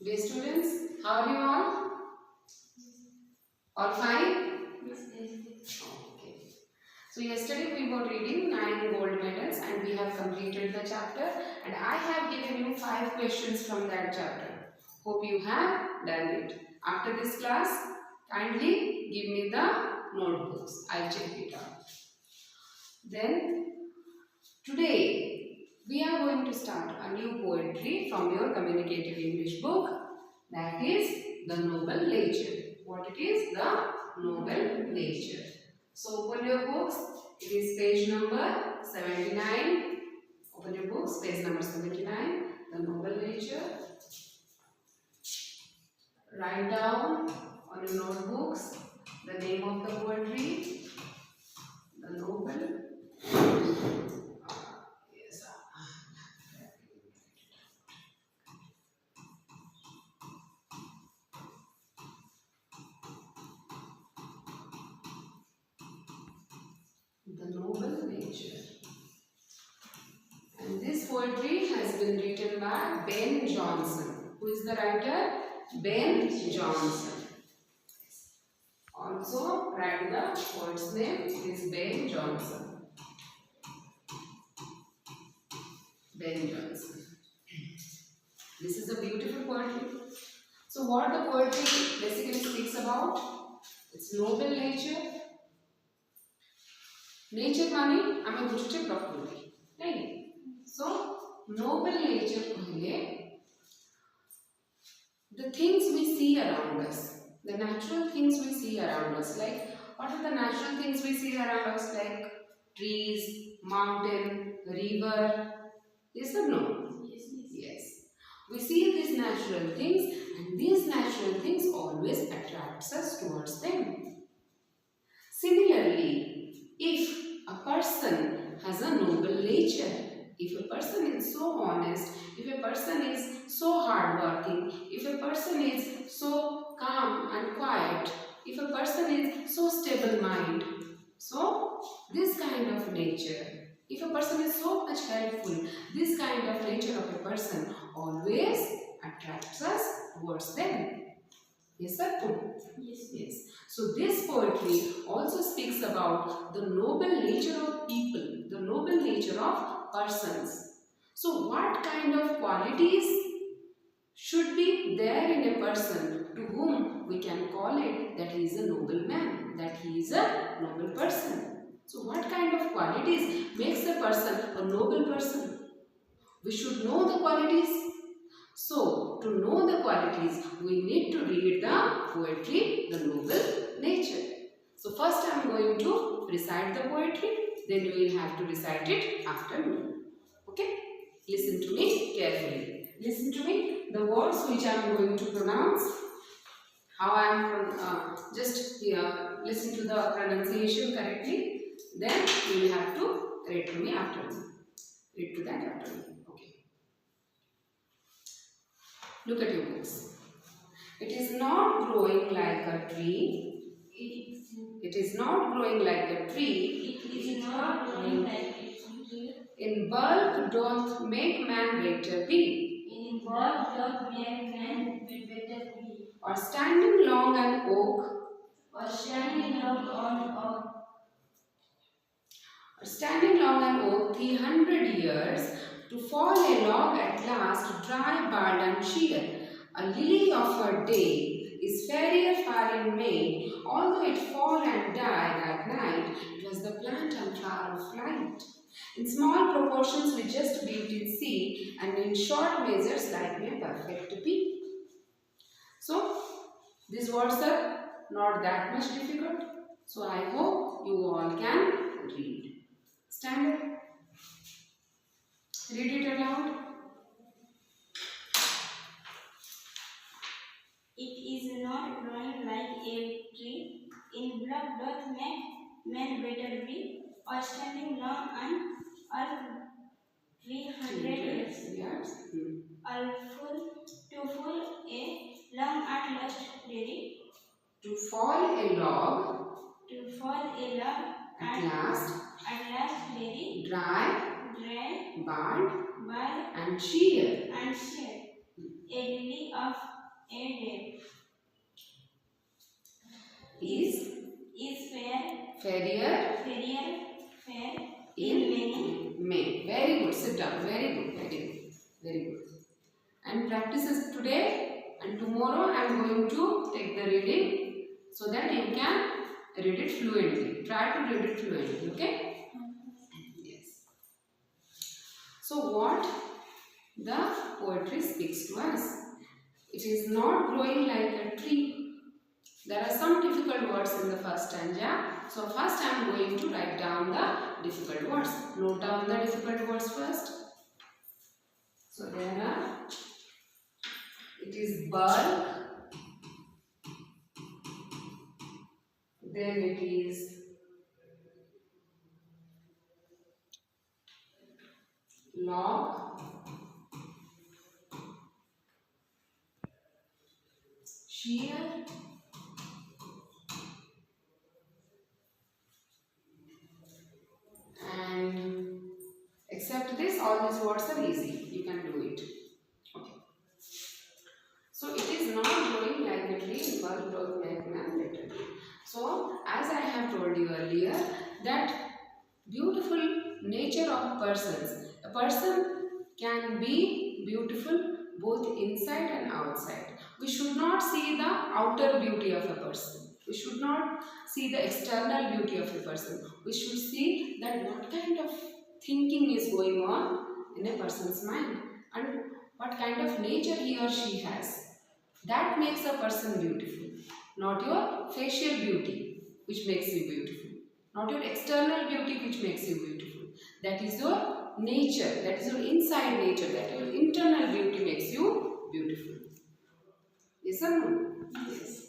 Dear students, how are you all? All fine? Okay. So yesterday we were reading 9 gold medals and we have completed the chapter, and I have given you 5 questions from that chapter. Hope you have done it. After this class, kindly give me the notebooks. I'll check it out. Then today we are going to start a new poetry from your communicative English book, that is the Noble Nature. What it is? The Noble Nature. So open your books. It is page number 79. Open your books, page number 79. The Noble Nature. Write down on your notebooks the name of the poetry. The Noble. Yes. The Noble Nature. And this poetry has been written by Ben Jonson. Who is the writer? Ben Jonson. Also write the poet's name. It is Ben Jonson. Ben Jonson. This is a beautiful poetry. So what the poetry basically speaks about? It's noble nature. Nature माने हमें बुझते प्रकृति, नहीं? So noble nature कहले the things we see around us, the natural things we see around us. Like what are the natural things we see around us? Like trees, mountain, river. Yes or no? Yes. Yes. We see these natural things, and these natural things always attracts us towards them. Similarly, if a person has a noble nature, if a person is so honest, if a person is so hardworking, if a person is so calm and quiet, if a person is so stable mind, so this kind of nature, if a person is so much helpful, this kind of nature of a person always attracts us towards them. Yes or no? Yes. So this poetry also speaks about the noble nature of people, the noble nature of persons. So what kind of qualities should be there in a person to whom we can call it that he is a noble man, that he is a noble person? So what kind of qualities makes a person a noble person? We should know the qualities. So, to know the qualities, we need to read the poetry, The Noble Nature. So, first I am going to recite the poetry, then you will have to recite it after me. Okay? Listen to me carefully. Listen to me, the words which I am going to pronounce, how I am, just listen to the pronunciation correctly, then you will have to read to me after me. Read to that after me. Look at your books. It is not growing like a tree. It is not growing like a tree. It is not growing like a tree. In bulk doth make man better be. In bulk doth make man better be. Or standing long an oak. Or standing long on oak. Or standing long an oak 300 years, to fall a log at last, dry, barred and sheer. A lily of her day is fairer far in May, although it fall and die that night, it was the plant and flower of light. In small proportions we just built it see, and in short measures like me a perfect bee. So, these words are not that much difficult, so I hope you all can read. Stand up. Read it aloud. It is not growing like a tree. In bulk doth make man better be. Or standing long and all 300 years. All full to full a long and lost dairy. To fall a log. To fall a log At last. Dairy. Dry. Dry. Barred. Barred. And sheer. And sheer. A lily of of a day Is fairer fairer fair in many. May. Very good. Sit down. Very good. Very good. Very good. And practice is today and tomorrow I am going to take the reading so that you can read it fluently. Try to read it fluently. Okay? Yes. So what the poetry speaks to us? It is not growing like a tree. There are some difficult words in the first stanza. So first I am going to write down the difficult words. Note down the difficult words first. So there are, it is bulk, then it is log, shear, and except this, all these words are easy. You can do it. Okay. So it is not growing like a tree, bulk growth make man better. So as I have told you earlier, that beautiful nature of persons. A person can be beautiful both inside and outside. We should not see the outer beauty of a person. We should not see the external beauty of a person. We should see that what kind of thinking is going on in a person's mind and what kind of nature he or she has. That makes a person beautiful. Not your facial beauty which makes you beautiful. Not your external beauty which makes you beautiful. That is your nature, that is your inside nature, that your internal beauty makes you beautiful. Yes or no? Yes.